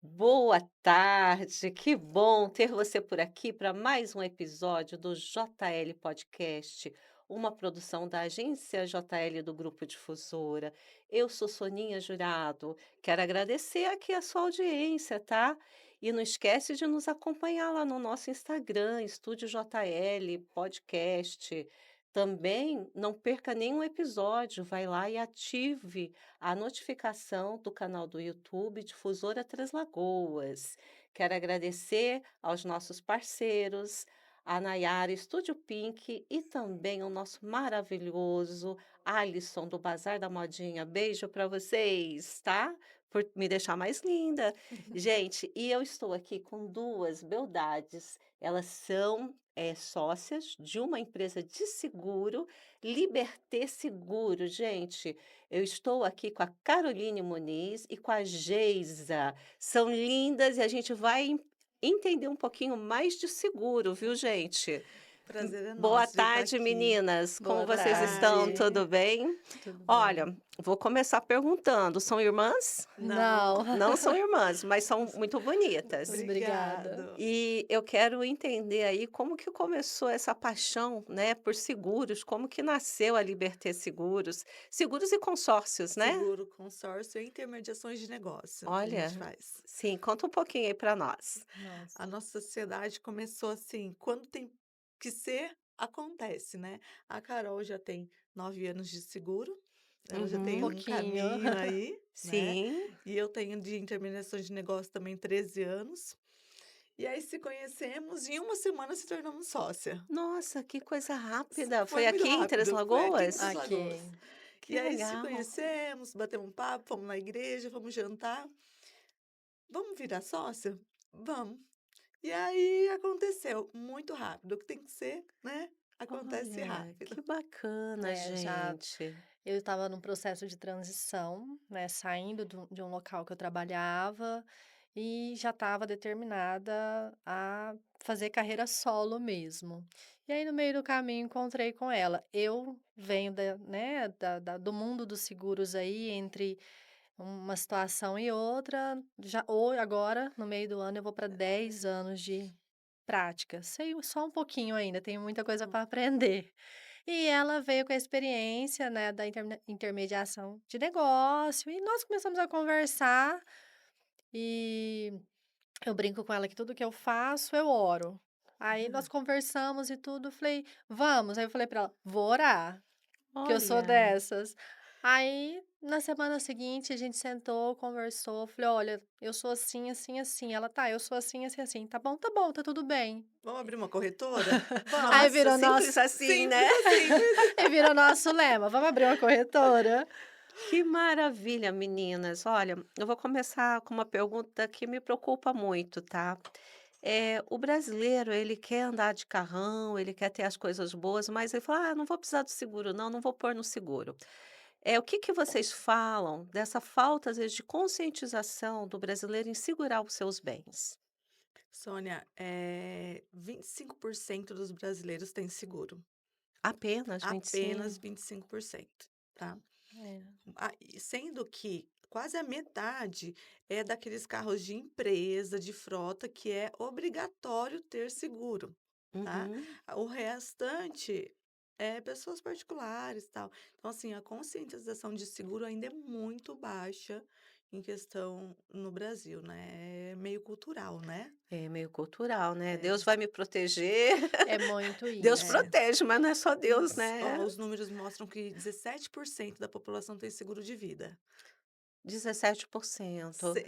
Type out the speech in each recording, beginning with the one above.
Boa tarde, que bom ter você por aqui para mais um episódio do JL Podcast, uma produção da agência JL do Grupo Difusora. Eu sou Soninha Jurado, quero agradecer aqui a sua audiência, tá? E não esquece de nos acompanhar lá no nosso Instagram, Estúdio JL Podcast. Também não perca nenhum episódio, vai lá e ative a notificação do canal do YouTube Difusora Três Lagoas. Quero agradecer aos nossos parceiros, a Nayara Estúdio Pink e também o nosso maravilhoso Alisson do Bazar da Modinha. Beijo para vocês, tá? Por me deixar mais linda. Gente, e eu estou aqui com duas beldades. Elas são sócias de uma empresa de seguro, Liberté Seguro, gente. Eu estou aqui com a Caroline Muniz e com a Geisa. São lindas e a gente vai entender um pouquinho mais de seguro, viu, gente? Prazer é Boa nosso de estar tarde, aqui. meninas. Como Boa vocês estão? tarde. Tudo bem? Tudo bem. Olha, vou começar perguntando: são irmãs? Não. Não, Não são irmãs, mas são muito bonitas. Obrigada. obrigado. E eu quero entender aí como que começou essa paixão, né, por seguros, como que nasceu a Liberté Seguros, seguros e consórcios, né? Seguro, consórcio e intermediações de negócio que a gente Olha, faz. sim, conta um pouquinho aí para nós. Nossa. A nossa sociedade começou assim, quando tem que ser, acontece, né? A Carol já tem 9 anos de seguro, ela já Um tem Uhum, um pouquinho. caminho aí, né? sim. E eu tenho de intermediações de negócio também 13 anos. E aí se conhecemos e em uma semana se tornamos sócia. Nossa, que coisa rápida. Foi Foi muito aqui em Três rápido, foi aqui em Três Lagoas? Aqui. Lagoas. Que E aí se legal. conhecemos, batemos um papo, fomos na igreja, fomos jantar. Vamos virar sócia? Vamos. E aí aconteceu muito rápido. O que tem que ser, né? Acontece Olha, rápido. que bacana, Já gente. eu estava num processo de transição, né, saindo de um local que eu trabalhava e já estava determinada a fazer carreira solo mesmo. E aí, no meio do caminho, encontrei com ela. Eu venho né, do mundo dos seguros aí, entre uma situação e outra, já ou agora, no meio do ano, eu vou para 10 anos de prática. Sei só um pouquinho ainda, tenho muita coisa para aprender. E ela veio com a experiência, né, da intermediação de negócio, e nós começamos a conversar, e eu brinco com ela que tudo que eu faço, eu oro. Aí nós conversamos e tudo, falei: "Vamos", aí eu falei para ela: "Vou orar". Que eu sou Olha. dessas. Aí, na semana seguinte, a gente sentou, conversou, falei: "Olha, eu sou assim, assim, assim". Ela: "Tá, eu sou assim, assim, assim". Tá bom, tá tudo bem". Vamos abrir uma corretora? Aí Vamos. Nossa, virou simples nosso assim, né? Simples assim. aí virou nosso lema: "Vamos abrir uma corretora?". Que maravilha, meninas. Olha, eu vou começar com uma pergunta que me preocupa muito, tá? O brasileiro, ele quer andar de carrão, ele quer ter as coisas boas, mas ele fala: "Ah, não vou precisar do seguro não, não vou pôr no seguro". O que que vocês falam dessa falta, às vezes, de conscientização do brasileiro em segurar os seus bens? Sônia, 25% dos brasileiros têm seguro. Apenas Apenas 25? 25%, tá? É. E sendo que quase a metade é daqueles carros de empresa, de frota, que é obrigatório ter seguro, tá? Uhum. O restante é pessoas particulares, tal. Então, assim, a conscientização de seguro ainda é muito baixa em questão no Brasil, né? É meio cultural, né? É meio cultural, né? Deus É, vai me proteger. É muito Deus isso. é. protege, mas não é só Deus, né? Os números mostram que 17% da população tem seguro de vida. 17%.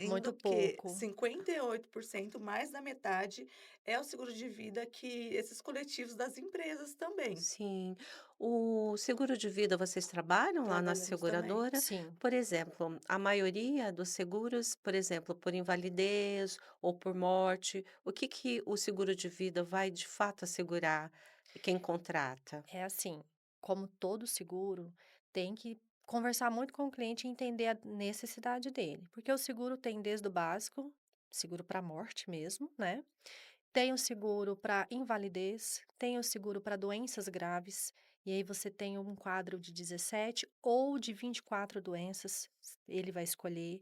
Muito Sendo que pouco. 58%, mais da metade, é o seguro de vida que esses coletivos das empresas também. Sim. O seguro de vida, vocês trabalham lá na Trabalhamos também. seguradora? Sim. Por exemplo, a maioria dos seguros, por exemplo, por invalidez ou por morte, o que que o seguro de vida vai de fato assegurar quem contrata? É assim, como todo seguro, tem que conversar muito com o cliente e entender a necessidade dele, porque o seguro tem desde o básico, seguro para morte mesmo, né? Tem o seguro para invalidez, tem o seguro para doenças graves, e aí você tem um quadro de 17 ou de 24 doenças, ele vai escolher.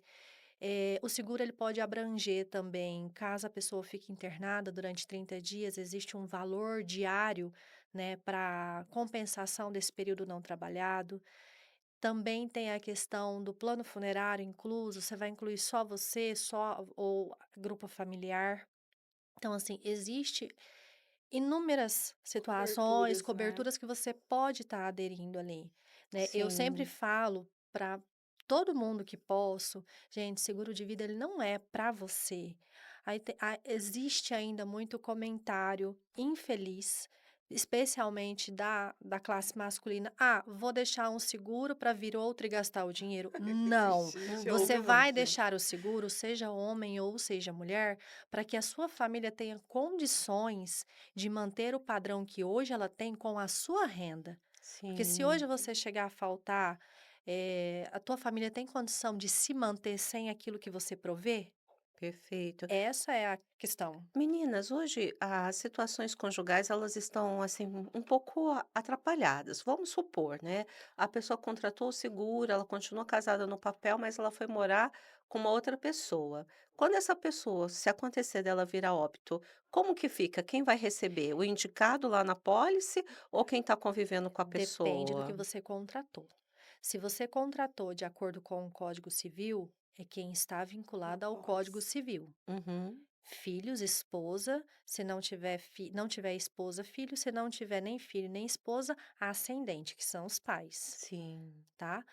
O seguro ele pode abranger também, caso a pessoa fique internada durante 30 dias, existe um valor diário, né, para compensação desse período não trabalhado. Também tem a questão do plano funerário incluso, você vai incluir só você, só ou grupo familiar. Então, assim, existe inúmeras situações, Coberturas, né. coberturas que você pode estar aderindo ali, né. Eu sempre Sim, falo para todo mundo que posso: "Gente, seguro de vida ele não é para você". Aí existe ainda muito comentário infeliz, especialmente da classe masculina: "Ah, vou deixar um seguro para vir outro e gastar o dinheiro". Não, Existe, você ouve vai muito isso. deixar o seguro, seja homem ou seja mulher, para que a sua família tenha condições de manter o padrão que hoje ela tem com a sua renda. Porque se sim, hoje você chegar a faltar, a tua família tem condição de se manter sem aquilo que você provê? perfeito. Essa é a questão. Meninas, hoje as situações conjugais elas estão assim um pouco atrapalhadas. Vamos supor, né? A pessoa contratou o seguro, ela continua casada no papel, mas ela foi morar com uma outra pessoa. Quando essa pessoa, se acontecer dela vir a óbito, como que fica? Quem vai receber? O indicado lá na pólice ou quem está convivendo com a Depende do que pessoa? você contratou. Se você contratou de acordo com o Código Civil, é quem está Na vinculado ao Código posse. Civil. Uhum, Filhos, esposa, se não tiver esposa, filho, se não tiver nem filho nem esposa, ascendente, que são os pais, sim, tá?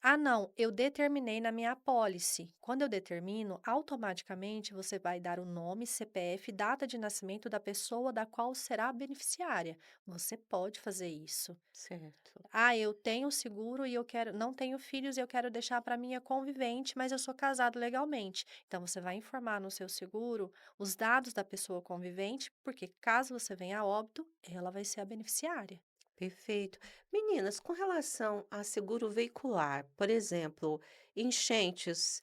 Ah, não, eu determinei na minha apólice. Quando eu determino, automaticamente você vai dar o nome, CPF, data de nascimento da pessoa da qual será a beneficiária. Você pode fazer isso. certo. Ah, eu tenho seguro e eu quero, não tenho filhos e eu quero deixar para minha convivente, mas eu sou casado legalmente. Então você vai informar no seu seguro os dados da pessoa convivente, porque caso você venha a óbito, ela vai ser a beneficiária. Perfeito. Meninas, com relação a seguro veicular, por exemplo, enchentes,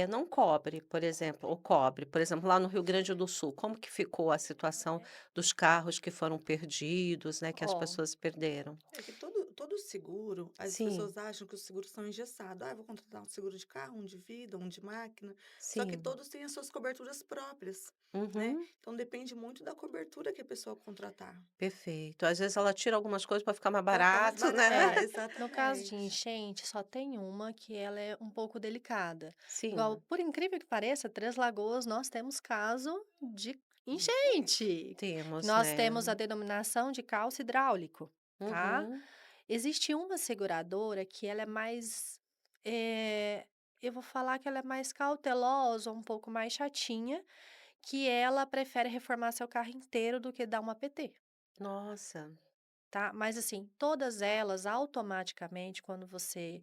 não cobre, por exemplo, ou cobre, por exemplo, lá no Rio Grande do Sul, como que ficou a situação dos carros que foram perdidos, né, que as Ó, pessoas perderam? É que todo seguro, as Sim, pessoas acham que os seguros são engessados. Ah, eu vou contratar um seguro de carro, um de vida, um de máquina. Só que sim. todos têm as suas coberturas próprias, né? Uhum, Então depende muito da cobertura que a pessoa contratar. perfeito. Às vezes ela tira algumas coisas para ficar mais Para ficar mais barato, né? barato, no caso de exatamente. enchente, só tem uma que ela é um pouco delicada. Igual, Sim, por incrível que pareça, Três Lagoas nós temos caso de Enchente. enchente, que temos, nós né? temos a denominação de calço hidráulico, tá? Uhum. Existe uma seguradora que ela é mais, eh, eu vou falar que ela é mais cautelosa, um pouco mais chatinha, que ela prefere reformar seu carro inteiro do que dar uma PT. Nossa, Tá, mas assim, todas elas automaticamente quando você,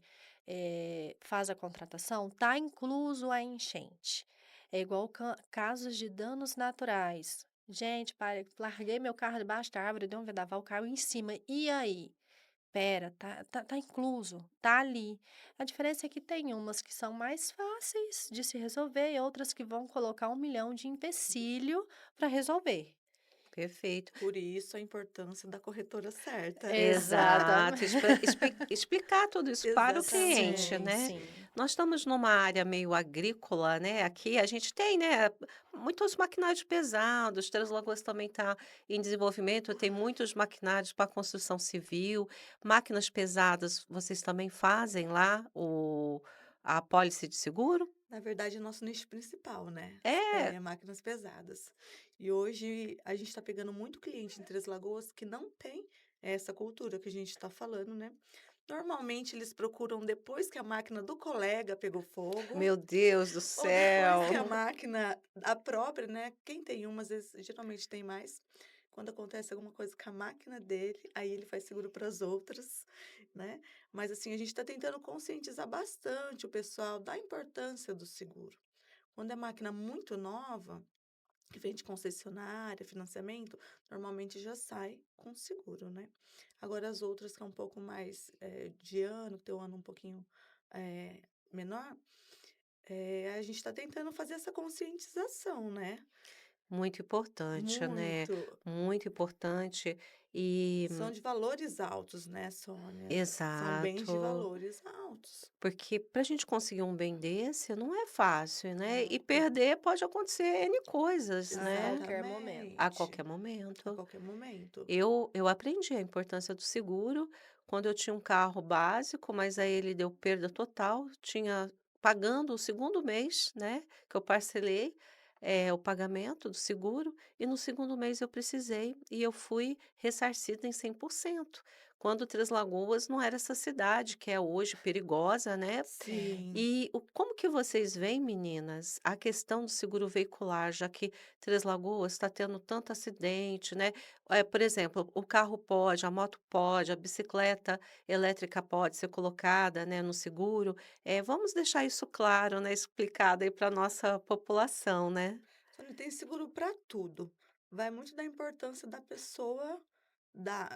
faz a contratação, tá incluso a enchente. É igual casos de danos naturais. Gente, larguei meu carro debaixo da árvore, deu um vendaval, caiu em cima, e aí? Espera, tá incluso, tá ali. A diferença é que tem umas que são mais fáceis de se resolver e outras que vão colocar 1 milhão de empecilho para resolver. perfeito. Por isso a importância da corretora certa. Exato, Exatamente. explicar tudo isso para o cliente, Sim, né. Exatamente. sim. Nós estamos numa área meio agrícola, né, aqui a gente tem, né, muitos maquinários pesados, Três Lagoas também está em desenvolvimento, tem muitos maquinários para construção civil, máquinas pesadas, vocês também fazem lá a apólice de seguro? Na verdade, é nosso nicho principal, né? É, É máquinas pesadas. E hoje a gente está pegando muito cliente em Três Lagoas que não tem essa cultura que a gente está falando, né? Normalmente eles procuram depois que a máquina do colega pegou fogo, meu Deus do ou depois céu. que a máquina, a própria, né? Quem tem uma, às vezes, geralmente tem mais. Quando acontece alguma coisa com a máquina dele, aí ele faz seguro para as outras, né? Mas assim, a gente está tentando conscientizar bastante o pessoal da importância do seguro. Quando é máquina muito nova, que vem de concessionária, financiamento, normalmente já sai com seguro, né? Agora as outras que é um pouco mais de ano, que tem um ano um pouquinho menor, a gente está tentando fazer essa conscientização, né? Muito importante, né, Muito. muito importante. E São de valores altos, né, Sônia? São bens de exato. valores altos. Porque para a gente conseguir um bem desse não é fácil, né, e Não, perder pode acontecer N coisas, A né, qualquer momento. a qualquer exatamente. A momento. qualquer momento. Eu aprendi a importância do seguro quando eu tinha um carro básico, mas aí ele deu perda total, tinha pagando o segundo mês, né, que eu parcelei, o pagamento do seguro, e no segundo mês eu precisei, e eu fui ressarcida em 100%, quando Três Lagoas não era essa cidade que é hoje perigosa, né. É. Sim. E como que vocês veem, meninas, a questão do seguro veicular, já que Três Lagoas está tendo tanto acidente, né? Por exemplo, o carro pode, a moto pode, a bicicleta elétrica pode ser colocada, né, no seguro. Vamos deixar isso claro, né, explicado aí para a nossa população, né? Sônia, tem seguro para tudo. Vai muito da importância da pessoa,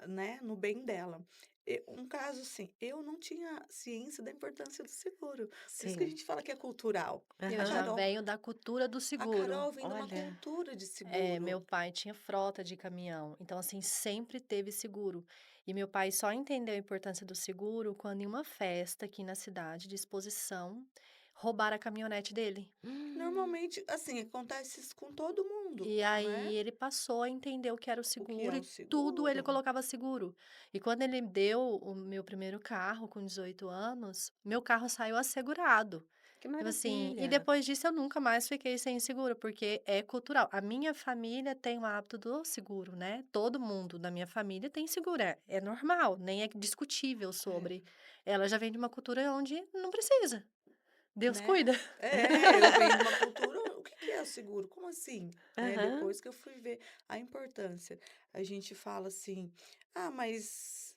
né, no bem dela. Um caso assim, eu não tinha ciência da importância do seguro. Por isso que a Sim. gente fala que é cultural. A Eu Aham. já Carol, venho da cultura do a seguro. Carol vem de uma Olha, cultura de É, meu seguro. pai tinha frota de caminhão, então assim, sempre teve seguro. E meu pai só entendeu a importância do seguro quando em uma festa aqui na cidade, de exposição, roubaram a caminhonete dele. hum, Normalmente, assim, acontece isso com todo mundo, E né? aí ele passou a entender o que era o O que é seguro o e tudo ele seguro, colocava seguro. E quando ele deu o meu primeiro carro com 18 anos, meu carro saiu assegurado. que Tipo assim, e maravilha. depois disso eu nunca mais fiquei sem seguro, porque é cultural. A minha família tem o hábito do seguro, né? Todo mundo da minha família tem seguro, é normal, nem é discutível é, sobre. Ela já vem de uma cultura onde não precisa. Deus né? cuida. Eu venho de uma cultura, o que que é o seguro? Como assim? Né? Aham. Depois que eu fui ver a importância, a gente fala assim, ah, mas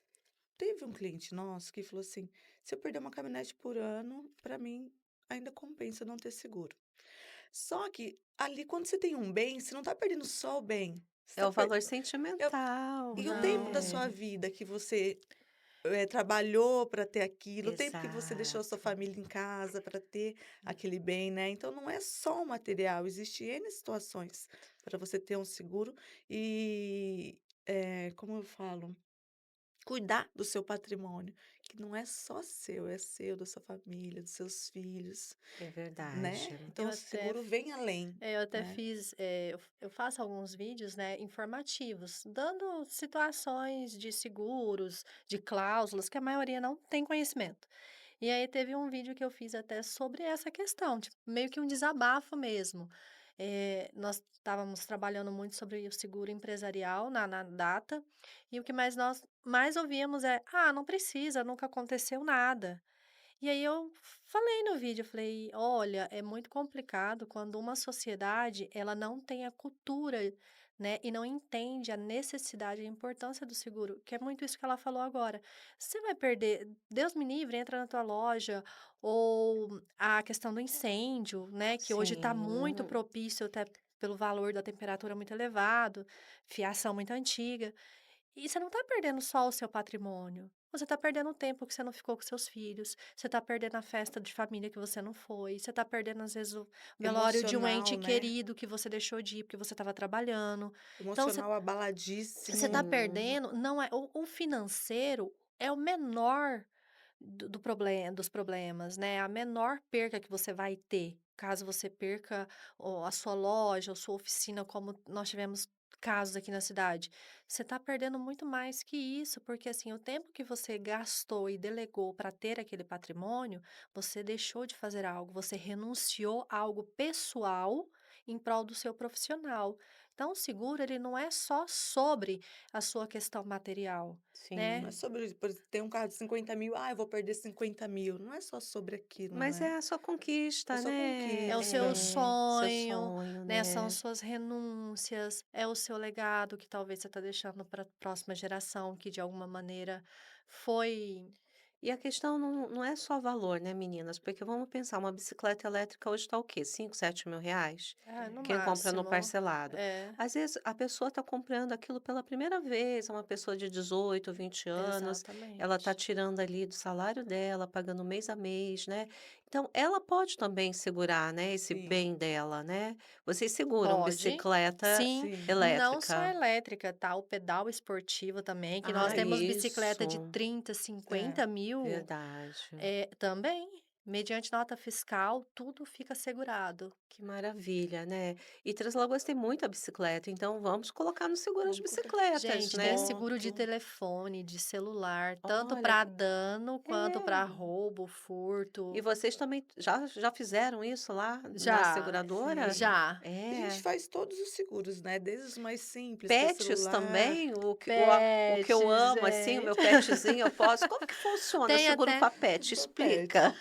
teve um cliente nosso que falou assim, se eu perder uma caminhonete por ano, para mim ainda compensa não ter seguro. Só que ali, quando você tem um bem, você não está perdendo só o bem. Você É tá o per... valor eu- sentimental, E o tempo da Não. sua né? vida que você trabalhou para ter aquilo, o tempo que você deixou a sua Exato. família em casa para ter aquele bem, né. Então não é só o material, existe N situações para você ter um seguro e, como eu falo, cuidar do seu patrimônio, que não é só seu, é seu, da sua família, dos seus filhos, É né. verdade. Então Eu o até seguro vem além, Eu até né. fiz, eu faço alguns vídeos, né, informativos, dando situações de seguros, de cláusulas, que a maioria não tem conhecimento. E aí teve um vídeo que eu fiz até sobre essa questão, tipo, meio que um desabafo mesmo. Nós estávamos trabalhando muito sobre o seguro empresarial na data, e o que mais nós mais ouvíamos é: "Ah, não precisa, nunca aconteceu nada". E aí eu falei no vídeo, eu falei: "Olha, é muito complicado quando uma sociedade, ela não tem a cultura, né, e não entende a necessidade e a importância do seguro", que é muito isso que ela falou agora. Você vai perder, Deus me livre, entra na tua loja, ou a questão do incêndio, né, que hoje está muito Sim. propício até pelo valor da temperatura muito elevado, fiação muito antiga. E você não está perdendo só o seu patrimônio, você está perdendo o tempo que você não ficou com seus filhos, você está perdendo a festa de família que você não foi, você está perdendo, às vezes, o velório de um ente Emocional, né, querido que você deixou de ir porque você estava trabalhando. Então emocional você está abaladíssimo. Sim. perdendo, não é o financeiro é o menor dos problemas, né, a menor perca que você vai ter, caso você perca a sua loja ou sua oficina, como nós tivemos casos aqui na cidade. Você está perdendo muito mais que isso, porque, assim, o tempo que você gastou e delegou para ter aquele patrimônio, você deixou de fazer algo, você renunciou a algo pessoal em prol do seu profissional. Então o seguro, ele não é só sobre a sua questão material, Não né. é Sim. sobre isso, por exemplo, tem um carro de 50.000, "Ah, eu vou perder 50.000", não é só sobre aquilo, Mas né, é a sua é conquista, sua É o né, seu conquista. seu sonho, sonho, né, são né. suas renúncias, é o seu legado que talvez você está deixando para a próxima geração, que de alguma maneira foi E a questão não é só valor, né, meninas, porque vamos pensar, uma bicicleta elétrica hoje está o quê? 5, 7 mil reais. no Quem compra no máximo. parcelado. É, Às vezes a pessoa está comprando aquilo pela primeira vez, é uma pessoa de 18, 20 anos, ela está exatamente. tirando ali do salário dela, pagando mês a mês, né. Então ela pode também segurar, né, esse Sim, bem dela, né. Vocês seguram Pode. bicicleta Sim, sim. não só elétrica? elétrica, tá, o pedal esportivo também, que nós Ah, temos bicicleta de isso. 30, É. 50.000, Verdade. também, mediante nota fiscal, tudo fica segurado. Que maravilha, né. E Três Lagoas tem muita bicicleta, então vamos colocar no seguro as Vamos colocar bicicletas, Gente, tem né. seguro de ponto. telefone, de celular, tanto Olha, para dano quanto para é. roubo, E furto. vocês também já fizeram isso lá na Já, seguradora? Sim. já. E a gente É. faz todos os seguros, né, desde os mais simples, que é Pets celular. também? O que eu Pets, amo, assim, o meu gente. petzinho, eu posso como que funciona Tem seguro até para pet? Pra pet. Explica.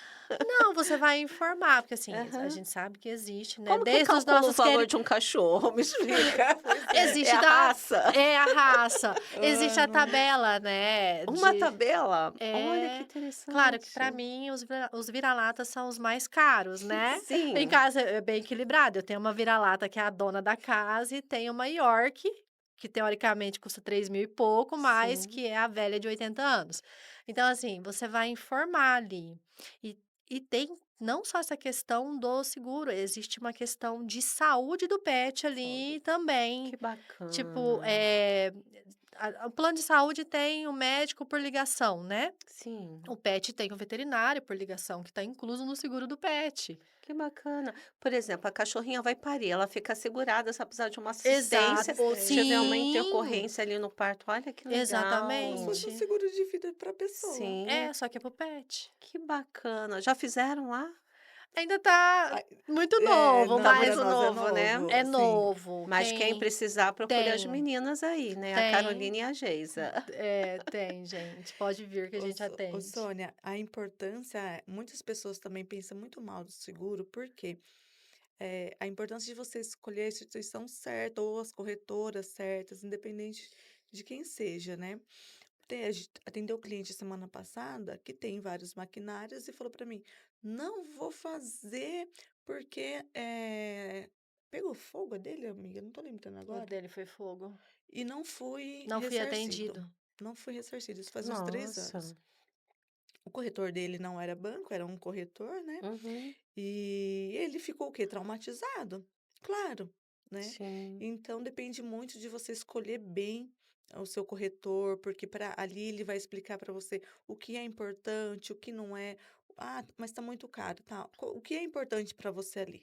não, você vai informar, porque assim, a Aham. gente sabe que existe, né, Como que desde os calcula o nossos valor queri de um cachorro? Me explica. Pois é. É existe a da raça? é a raça, existe a Ano. tabela, né, Uma de tabela? Olha que claro que interessante. para mim os vira-latas são os mais caros, né. Em Sim, casa é bem equilibrado, eu tenho uma vira-lata que é a dona da casa e tenho uma York, que teoricamente custa 3.000 e pouco, mas sim. que é a velha de 80 anos. Então assim, você vai informar ali. E tem não só essa questão do seguro, existe uma questão de saúde do pet ali Saúde. também. Que Tipo, bacana. o plano de saúde tem o médico por ligação, né. Sim, O pet tem o veterinário por ligação, que está incluso no seguro do pet. que bacana. Por exemplo, a cachorrinha vai parir, ela fica segurada se ela precisar de uma assistência, Exato. se tiver uma Assistência. Sim, intercorrência ali no parto. Olha que Como se legal. fosse um exatamente. seguro de vida pra pessoa. Sim, É, só que é para o pet. que bacana. Já fizeram lá? Ainda tá Ai, muito é, novo, Tá não, pra mas mais nós é novo, né? novo, é assim. novo. Mas quem precisar, procure as Tem, meninas aí, né, a tem, Carolina e a Geisa. tem gente. Pode vir que a gente Ô atende. Sônia, a importância muitas pessoas também pensam muito mal do seguro, porque a importância de você escolher a instituição certa ou as corretoras certas, independente de quem seja, né. A gente atendeu o cliente semana passada que tem vários maquinários e falou para mim: "Não vou fazer porque, pegou fogo a dele, amiga? Não tô lembrando O agora. dele foi fogo. E não fui Não fui ressarcido. atendido. Não fui ressarcido, isso faz uns 3 anos. Nossa. O corretor dele não era banco, era um corretor, né, Uhum. e ele ficou o quê? Traumatizado. Claro, né. Sim, Então depende muito de você escolher bem o seu corretor, porque para ali ele vai explicar para você o que é importante, o que não é. "Ah, mas está muito caro", tá. O que é importante para você ali,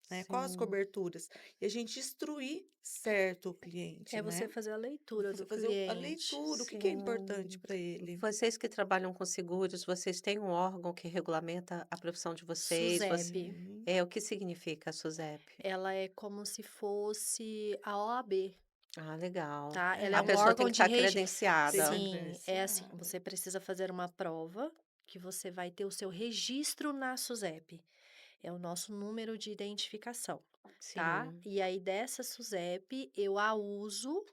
né, quais as sim. coberturas. E a gente instruir certo o cliente, É você né. fazer a leitura Você do fazer a cliente. leitura, o que que é importante Sim. para ele. Vocês que trabalham com seguros, vocês têm um órgão que regulamenta a profissão de vocês? Sim. O que significa a SUSEP? Ela é como se fosse a OAB, Ah, legal. tá? Ela é A um É, pessoa tem órgão que de estar regi tem que credenciada. estar sim, é assim, credenciado. você precisa fazer uma prova, que você vai ter o seu registro na SUSEP, é o nosso número de identificação, tá? Sim, E aí dessa SUSEP eu a uso,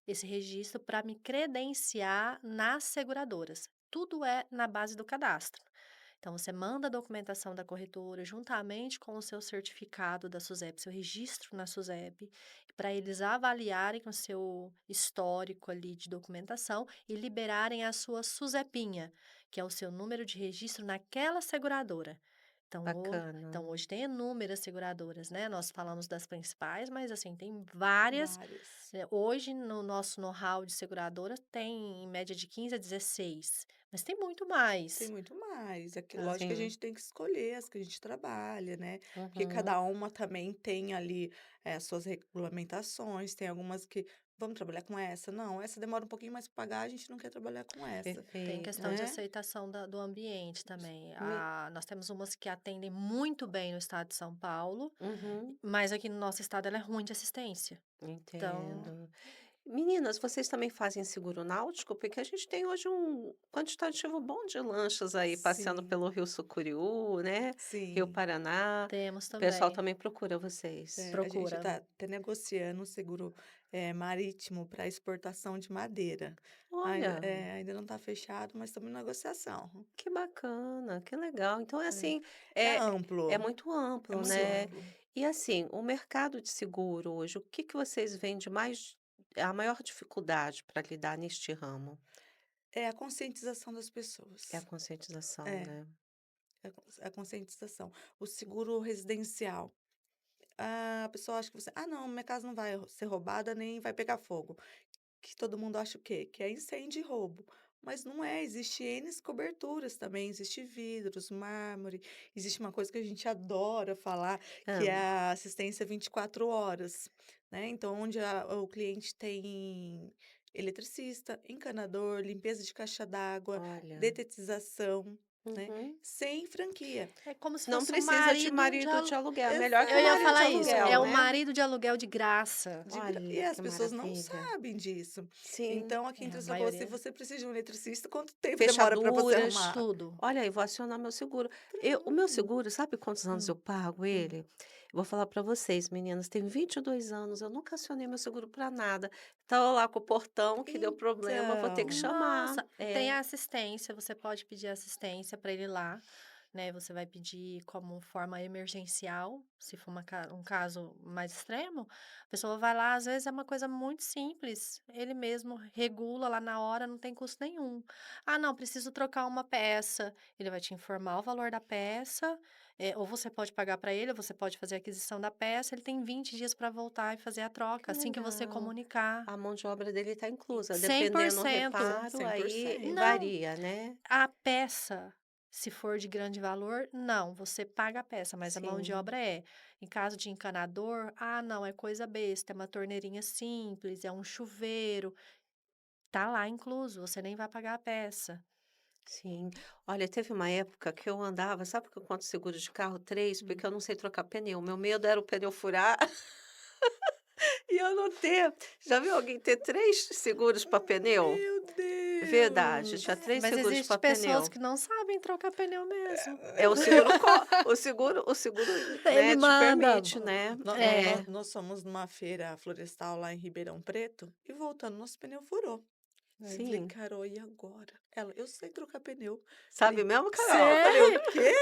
esse registro, para me credenciar nas seguradoras. Tudo é na base do cadastro. Então, você manda a documentação da corretora juntamente com o seu certificado da SUSEP, seu registro na SUSEP, para eles avaliarem o seu histórico ali de documentação e liberarem a sua SUSEPinha, que é o seu número de registro naquela seguradora. Então, bacana. hoje tem inúmeras seguradoras, né? Nós falamos das principais, mas assim, tem várias. Várias. Hoje, no nosso know-how de seguradora, tem em média de 15 a 16, mas tem muito Tem mais. muito mais. Tá? Lógico que a Sim. gente tem que escolher as que a gente trabalha, né? Porque Uhum. cada uma também tem ali as suas regulamentações. Tem algumas que vamos trabalhar com essa? Não, essa demora um pouquinho mais para pagar, a gente não quer trabalhar com essa, Tem Perfeito. questão de né? aceitação do ambiente também. Me Nós temos umas que atendem muito bem no estado de São Paulo, Uhum. mas aqui no nosso estado ela é ruim de assistência. Então, Entendo. Meninas, vocês também fazem seguro náutico? Porque a gente tem hoje um quantitativo bom de lanchas aí passeando Sim, pelo Rio Sucuriú, né, Rio sim. Paraná. temos O pessoal também. também procura vocês. A gente Procura. está até negociando um seguro marítimo para exportação de madeira. Olha, Ainda não está fechado, mas estamos em negociação. que bacana, que legal. Então é É, assim, é é é amplo, muito é amplo, muito né. amplo. E assim, o mercado de seguro hoje, o que que vocês veem de mais a maior dificuldade para lidar neste ramo? É a conscientização das É a pessoas. conscientização, É, né. a conscientização. O seguro residencial. A pessoa acha que você: "Ah, não, minha casa não vai ser roubada, nem vai pegar fogo". Que todo mundo acha o quê? Que é incêndio e roubo. Mas não é, existe N coberturas também, existe vidros, mármore, existe uma coisa que a gente adora falar, que é Hã. a assistência 24 horas, né? Então, onde o cliente tem eletricista, encanador, limpeza de caixa d'água, Olha. detetização, né? Uhum. Sem franquia. É como se Não fosse um precisa de marido de marido alu de aluguel, melhor que eu o ia marido de falar isso, aluguel, é o Exato. né. marido de aluguel de graça. E Olha, as que pessoas não maravilha. sabem disso. Sim. Então, aqui em É, a Três Lagoas, se maioria você precisa de um eletricista, quanto tempo demora para você Fechaduras. arrumar? tudo. Olha, eu vou acionar meu seguro. O meu Pronto. seguro, sabe quantos anos eu Hum, pago hum. ele? Eu vou falar para vocês, meninas, tem 22 anos, eu nunca acionei meu seguro para nada. Tá lá com o portão que deu problema, vou ter que Então, chamar. Nossa, tem É. a assistência, você pode pedir assistência para ele ir lá, né, você vai pedir como forma emergencial, se for um caso mais extremo, a pessoa vai lá, às vezes é uma coisa muito simples, ele mesmo regula lá na hora, não tem custo nenhum. "Ah, não, preciso trocar uma peça", ele vai te informar o valor da peça, ou você pode pagar para ele, ou você pode fazer a aquisição da peça, ele tem 20 dias para voltar e fazer a Que troca, assim que você legal. comunicar. A mão de obra dele está inclusa, cem por dependendo do cento reparo, aí 100%. Não, varia, né. a peça, se for de grande valor, não, você paga a peça, mas a mão de Sim, obra é. Em caso de encanador, ah, não, é coisa besta, é uma torneirinha simples, é um chuveiro, tá lá incluso, você nem vai pagar a peça. sim. Olha, teve uma época que eu andava, sabe que eu conto seguro de carro? 3, Hum. porque eu não sei trocar pneu, meu medo era o pneu furar e eu não ter. Já viu alguém ter 3 seguros para pneu? Meu Verdade, tinha Deus! 3 Mas seguros existe para pessoas pneu. que não sabem trocar pneu mesmo. É, o seguro, Ele né, te manda. permite, né. É. Nós fomos numa feira florestal lá em Ribeirão Preto e voltando, nosso pneu furou. Aí eu falei: Sim. "Carol, e agora?" Ela: "Eu sei trocar pneu". Sabe Falei: mesmo, Carol? Falei: "O Sei! quê?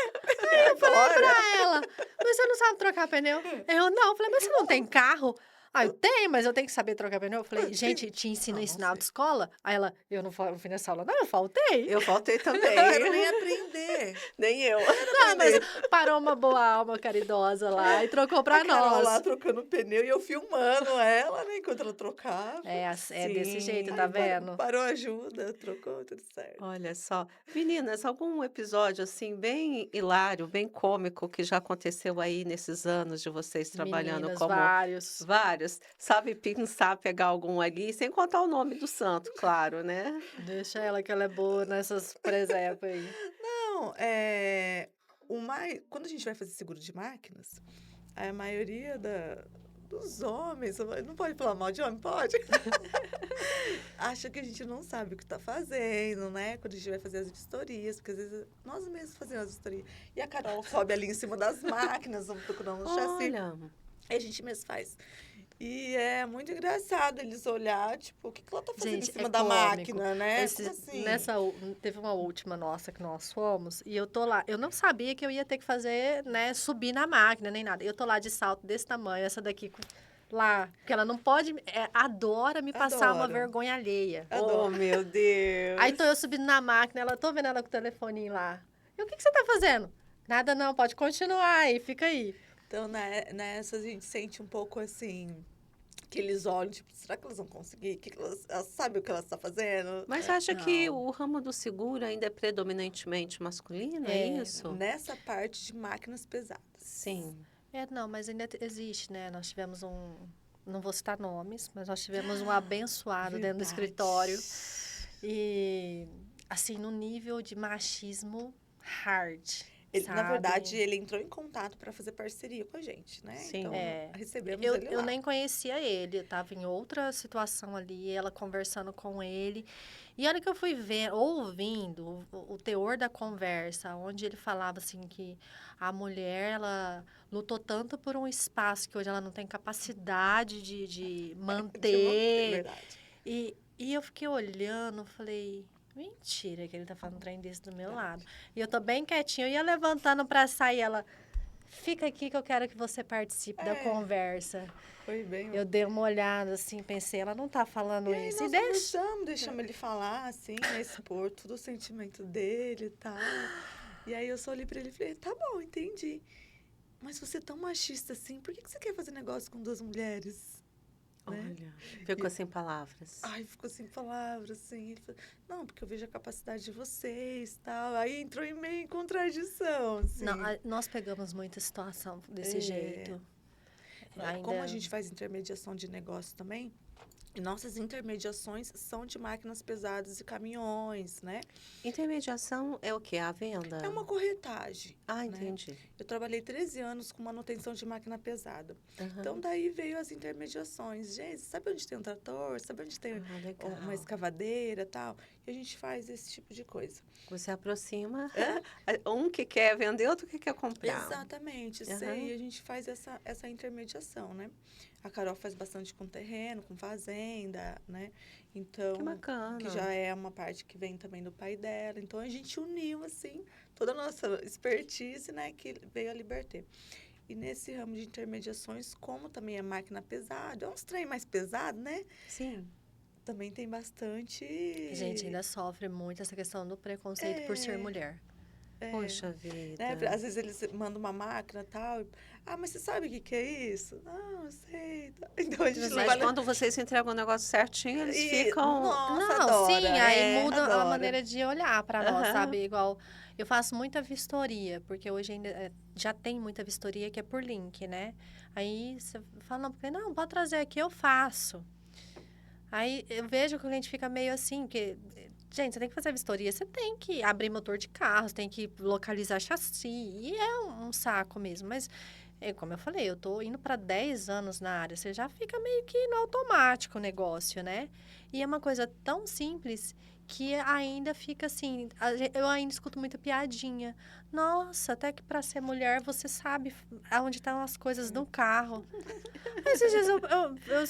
E Eu falei agora?" pra ela: "Mas você não sabe trocar pneu?" Eu: "Não." Eu falei: "Mas você não tem carro?" "Ah, eu tenho, mas eu tenho que saber trocar pneu." Eu falei: "Gente, te ensina Não, isso não na sei. autoescola?" Aí ela: "Eu não fui nessa aula não, eu faltei." Eu faltei Não também. quero nem aprender, Nem eu. quero Não, mas aprender. parou uma boa alma caridosa lá e trocou A pra Carol lá nós. trocando pneu e eu filmando ela, né, enquanto ela trocava. É desse jeito, tá Sim. Aí vendo? parou a ajuda, trocou, tudo certo. Olha só. Meninas, algum episódio, assim, bem hilário, bem cômico que já aconteceu aí nesses anos de vocês trabalhando Meninas, como vários. vários? Sabe pensar, pegar algum ali, sem contar o nome do santo, claro, né? Deixa ela que ela é boa nessas presepas aí. Não, o mais quando a gente vai fazer seguro de máquinas, a maioria dos homens, não pode falar mal de homem, pode? Acha que a gente não sabe o que está fazendo, né, quando a gente vai fazer as vistorias, porque às vezes nós mesmos fazemos as vistorias, e a Carol sobe ali em cima das máquinas, vamos procurando um chassi, Olha, e a gente mesmo faz. E é muito engraçado eles olhar, tipo, o que que ela tá fazendo em Gente, é cima da cômico. máquina, né, como assim? Teve uma última nossa que nós fomos, e eu tô lá, eu não sabia que eu ia ter que fazer, né, subir na máquina nem nada. Eu tô lá de salto desse tamanho, essa daqui lá, porque ela não pode, adora me passar uma Adoro, vergonha alheia. oh adoro. meu Aí Deus. tô eu subindo na máquina, ela tô vendo ela com o telefoninho lá. E o que que você tá fazendo? Nada não, pode continuar aí, fica aí. Então, nessa a gente sente um pouco assim, que eles olham, tipo, será que elas vão conseguir? Elas sabem o que elas estão fazendo? Mas acha que Não. o ramo do seguro ainda é predominantemente masculino, é É, isso? Nessa parte de máquinas pesadas. Sim. não, mas ainda existe, né? Nós tivemos não vou citar nomes, mas nós tivemos um abençoado dentro do escritório. Verdade. E, assim, no nível de machismo hard, Na verdade, sabe? ele entrou em contato para fazer parceria com a gente, né? Sim. Então, É, recebemos ele eu lá. nem conhecia ele, eu tava em outra situação ali, ela conversando com ele. E a hora que eu fui ver, ouvindo o teor da conversa, onde ele falava assim que a mulher, ela lutou tanto por um espaço que hoje ela não tem capacidade de De manter, manter. verdade. E eu fiquei olhando, falei, mentira que ele tá falando um trem desse do meu lado. Verdade. E eu tô bem quietinha, eu ia levantando pra sair, ela, fica aqui que eu quero que você participe da É, conversa. foi bem. Eu dei uma olhada assim, pensei, ela não tá falando E aí isso. E nós deixa. conversamos, deixamos ele falar, assim, né? Expor todo o sentimento dele e tal. E aí eu só olhei pra ele e falei, tá bom, entendi. Mas você é tão machista assim, por que que você quer fazer negócio com 2 mulheres? Né? Olha, ficou sem palavras. Ai, ficou sem palavras, assim. Ele falou, não, porque eu vejo a capacidade de vocês, tal. Aí entrou meio em contradição, assim. Não, nós pegamos muita situação desse É. jeito. Como a Ainda gente faz intermediação de negócio também, e nossas intermediações são de máquinas pesadas e caminhões, né? Intermediação é o quê? A venda? É uma corretagem, Ah, né? entendi. Eu trabalhei 13 anos com manutenção de máquina pesada. Aham. Então, daí veio as intermediações. Gente, sabe onde tem um trator? Sabe onde tem Ah, legal. uma escavadeira e tal? E a gente faz esse tipo de coisa. Você aproxima Hã? um que quer vender, outro que quer comprar. Exatamente, Aham. sei. E a gente faz essa intermediação, né? A Carol faz bastante com terreno, com fazenda, né? Então, Que bacana. que já é uma parte que vem também do pai dela. Então, a gente uniu, assim, toda a nossa expertise, né? Que veio a Liberté. E nesse ramo de intermediações, como também é máquina pesada, é uns trem mais pesado, né? Sim. Também tem bastante... a gente ainda sofre muito essa questão do preconceito por ser mulher. Poxa vida. Né? Às vezes eles mandam uma máquina e tal. Ah, mas você sabe o que que é isso? Não, eu sei. Tá. Então a gente não Mas vai... quando vocês entregam o negócio certinho, eles E, ficam... nossa, Não, adora. sim, aí muda a adora. maneira de olhar para nós, Aham. sabe? Igual, eu faço muita vistoria, porque hoje ainda já tem muita vistoria que é por link, né? Aí você fala, não, porque não, pode trazer aqui, eu faço. Aí eu vejo que o cliente fica meio assim, que, gente, você tem que fazer vistoria, você tem que abrir motor de carro, você tem que localizar chassi, e é um saco mesmo, mas... como eu falei, eu tô indo para 10 anos na área, você já fica meio que no automático o negócio, né? E é uma coisa tão simples que ainda fica assim, eu ainda escuto muita piadinha. Nossa, até que para ser mulher você sabe aonde estão as coisas do carro. Esses dias eu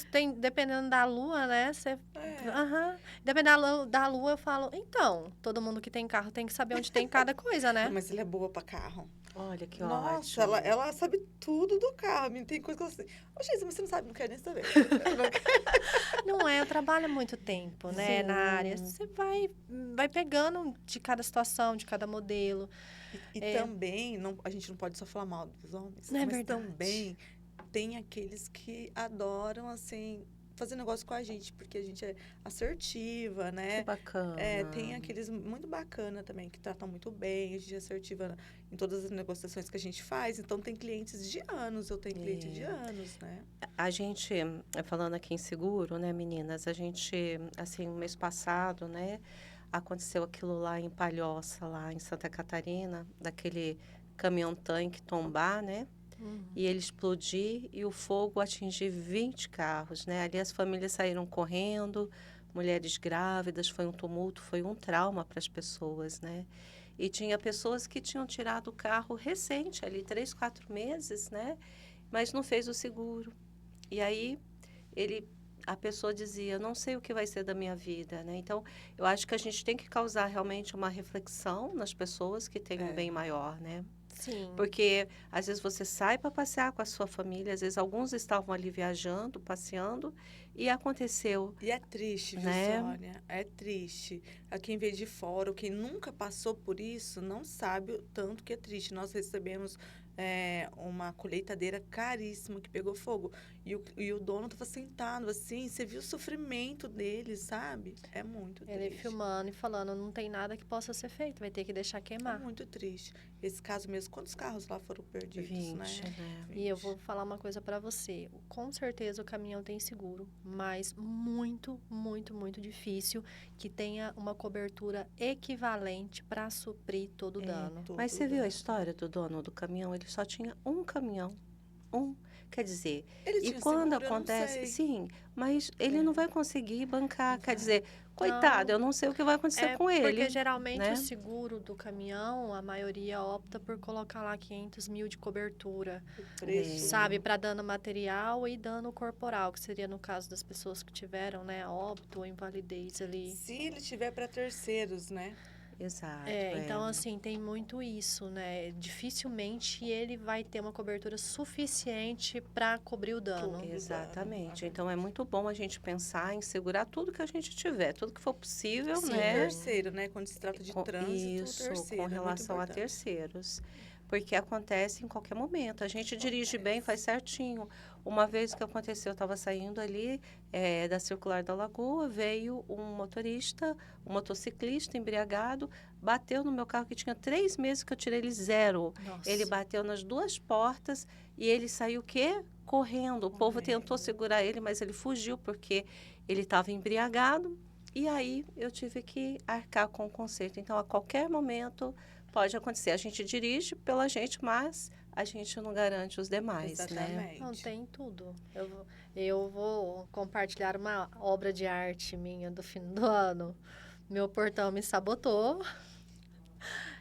tenho, dependendo da lua, né? Você, aham. Dependendo da lua, eu falo, então, todo mundo que tem carro tem que saber onde tem cada coisa, né? Não, mas ela é boa pra carro. Olha que Nossa, ótimo. ela sabe tudo do carro. Tem coisa que ela assim. Ô, gente, mas você não sabe, não quero nem saber. Não é, eu trabalho há muito tempo, né, na área. Sim. Você vai pegando de cada situação, de cada modelo. E também, a gente não pode só falar mal dos homens, Não é mas verdade. também tem aqueles que adoram, assim, fazer negócio com a gente, porque a gente é assertiva, Que né? bacana. Tem aqueles muito bacana também, que tratam muito bem, a gente é assertiva em todas as negociações que a gente faz. Então, tem clientes de anos, eu tenho cliente de anos, né? A gente, falando aqui em seguro, né, meninas, a gente, assim, no mês passado, né, aconteceu aquilo lá em Palhoça, lá em Santa Catarina, daquele caminhão-tanque tombar, né, e ele explodir e o fogo atingir 20 carros, né, ali as famílias saíram correndo, mulheres grávidas, foi um tumulto, foi um trauma para as pessoas, né, e tinha pessoas que tinham tirado o carro recente, ali 3, 4 meses, né, mas não fez o seguro. E aí a pessoa dizia, não sei o que vai ser da minha vida, né? Então, eu acho que a gente tem que causar realmente uma reflexão nas pessoas que têm um bem maior, né? Sim. Porque às vezes você sai para passear com a sua família, às vezes alguns estavam ali viajando, passeando, e aconteceu, E é triste, viu, né? Sônia? É triste. A quem vê de fora, ou quem nunca passou por isso, não sabe o tanto que é triste. Nós recebemos uma colheitadeira caríssima que pegou fogo. E o dono estava sentado assim, você viu o sofrimento dele, sabe? É muito Ele triste. filmando e falando, não tem nada que possa ser feito, vai ter que deixar É queimar. muito triste. Esse caso mesmo, quantos carros lá foram perdidos, 20, né? né? E eu vou falar uma coisa pra você. Com certeza o caminhão tem seguro, mas muito, muito, muito difícil que tenha uma cobertura equivalente para suprir todo o dano. Mas você viu a história do dono do caminhão? Ele só tinha um caminhão. Um. Quer dizer, Ele e tinha quando seguro? Eu não acontece, sei. sim, mas ele não vai conseguir bancar. Não Quer vai. dizer, coitado, eu não sei o que vai acontecer com ele. Porque geralmente né? o seguro do caminhão, a maioria opta por colocar lá 500 mil de cobertura, O preço. sabe? Para dano material e dano corporal, que seria no caso das pessoas que tiveram, né, óbito ou invalidez ali. Se ele tiver para terceiros, né? Exato, Então, assim, tem muito isso, né? Dificilmente ele vai ter uma cobertura suficiente para cobrir o dano. Tudo. Exatamente. Então é muito bom a gente pensar em segurar tudo que a gente tiver, tudo que for possível, E o Sim. né? terceiro, né? Quando se trata de trânsito, o Isso, com terceiro é muito relação a importante. terceiros. Porque acontece em qualquer momento. A gente dirige bem, faz Acontece. certinho. Uma vez que aconteceu, eu estava saindo ali da Circular da Lagoa, veio um motorista, um motociclista embriagado, bateu no meu carro que tinha 3 meses que eu tirei ele zero. Ele Nossa. bateu nas 2 portas e ele saiu o quê? Correndo. O povo tentou Correndo. segurar ele, mas ele fugiu porque ele estava embriagado. E aí eu tive que arcar com o conserto. Então, a qualquer momento pode acontecer. A gente dirige pela gente, mas a gente não garante os demais, né? Não, Exatamente. tem tudo. Eu vou compartilhar uma obra de arte minha do fim do ano. Meu portão me sabotou.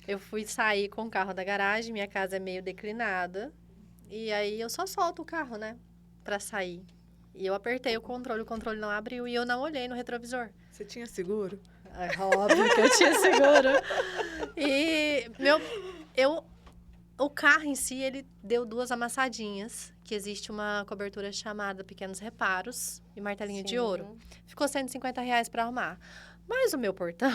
Eu fui sair com o carro da garagem, minha casa é meio declinada. E aí eu só solto o carro, né? Pra sair. E eu apertei o controle não abriu e eu não olhei no retrovisor. Você tinha seguro? É óbvio que eu tinha seguro. E o carro em si, ele deu 2 amassadinhas, que existe uma cobertura chamada Pequenos Reparos e Martelinho de Ouro. Sim. Ficou R$ 150 para arrumar. Mas o meu portão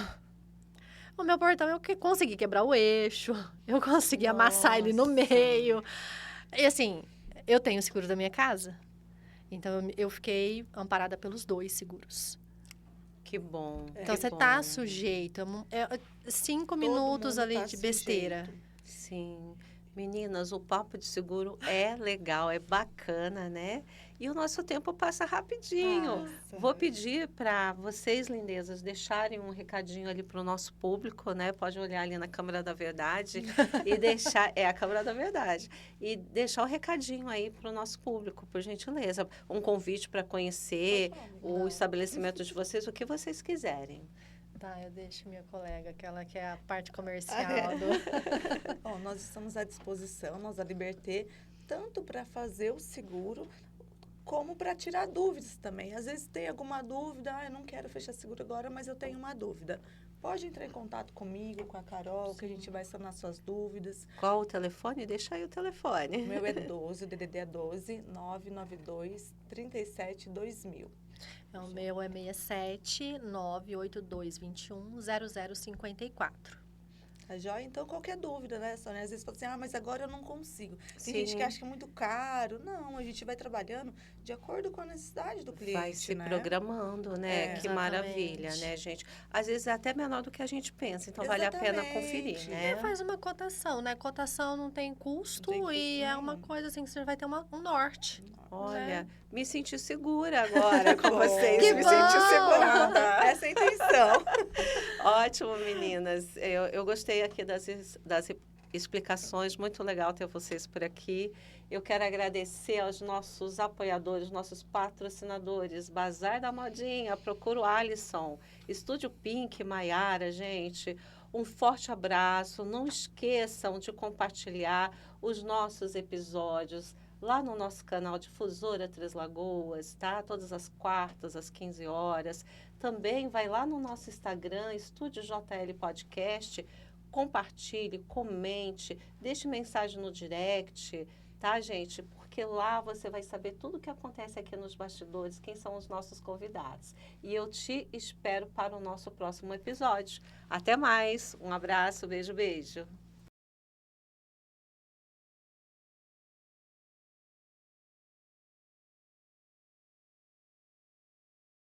eu consegui quebrar o eixo, eu consegui amassar ele no Nossa. meio. E assim, eu tenho o seguro da minha casa, então eu fiquei amparada pelos 2 seguros. Que bom. Então que você tá bom. sujeito, 5 Todo minutos mundo ali tá de besteira. sujeito. Sim. Meninas, o papo de seguro é legal, é bacana, né? E o nosso tempo passa rapidinho. Passa. Vou pedir para vocês, lindezas, deixarem um recadinho ali para o nosso público, né? Pode olhar ali na Câmara da Verdade e deixar. É a Câmara da Verdade. E deixar o recadinho aí para o nosso público, por gentileza. Um convite para conhecer Pode falar, o Não. estabelecimento de vocês, o que vocês quiserem. Tá, eu deixo minha colega, aquela que é a parte Ah, comercial é. do... Ó, nós estamos à disposição, nós a Liberté, tanto para fazer o seguro, como para tirar dúvidas também. Às vezes tem alguma dúvida, eu não quero fechar seguro agora, mas eu tenho uma dúvida. Pode entrar em contato comigo, com a Carol, que a gente vai sanar suas dúvidas. Qual o telefone? Deixa aí o O telefone. meu é 12, o DDD é 12 992 37 2000. O meu é 67 982 21 0054. Tá joia? Então, qualquer dúvida, né, Sônia? Às vezes fala assim, mas agora eu não consigo. Tem gente que Sim. acha que é muito caro. Não, a gente vai trabalhando de acordo com a necessidade do cliente, Vai se né? programando, né? É. Que maravilha, Exatamente. né, gente? Às vezes é até menor do que a gente pensa, então vale a pena conferir, Exatamente. né? Faz uma cotação, né? Cotação não tem custo, Não tem custo e é uma nenhum. coisa assim que você vai ter um norte. Olha, me senti segura agora com Bom. vocês. Que Me bom! senti segurada. Essa é a intenção. Ótimo, meninas. Eu gostei aqui das explicações. Muito legal ter vocês por aqui. Eu quero agradecer aos nossos apoiadores, nossos patrocinadores. Bazar da Modinha, Procura o Alisson. Estúdio Pink, Maiara, gente. Um forte abraço. Não esqueçam de compartilhar os nossos episódios lá no nosso canal Difusora Três Lagoas, tá? Todas as quartas, às 15 horas. Também vai lá no nosso Instagram, Estúdio JL Podcast, compartilhe, comente, deixe mensagem no direct, tá, gente? Porque lá você vai saber tudo o que acontece aqui nos bastidores, quem são os nossos convidados. E eu te espero para o nosso próximo episódio. Até mais, um abraço, beijo, beijo.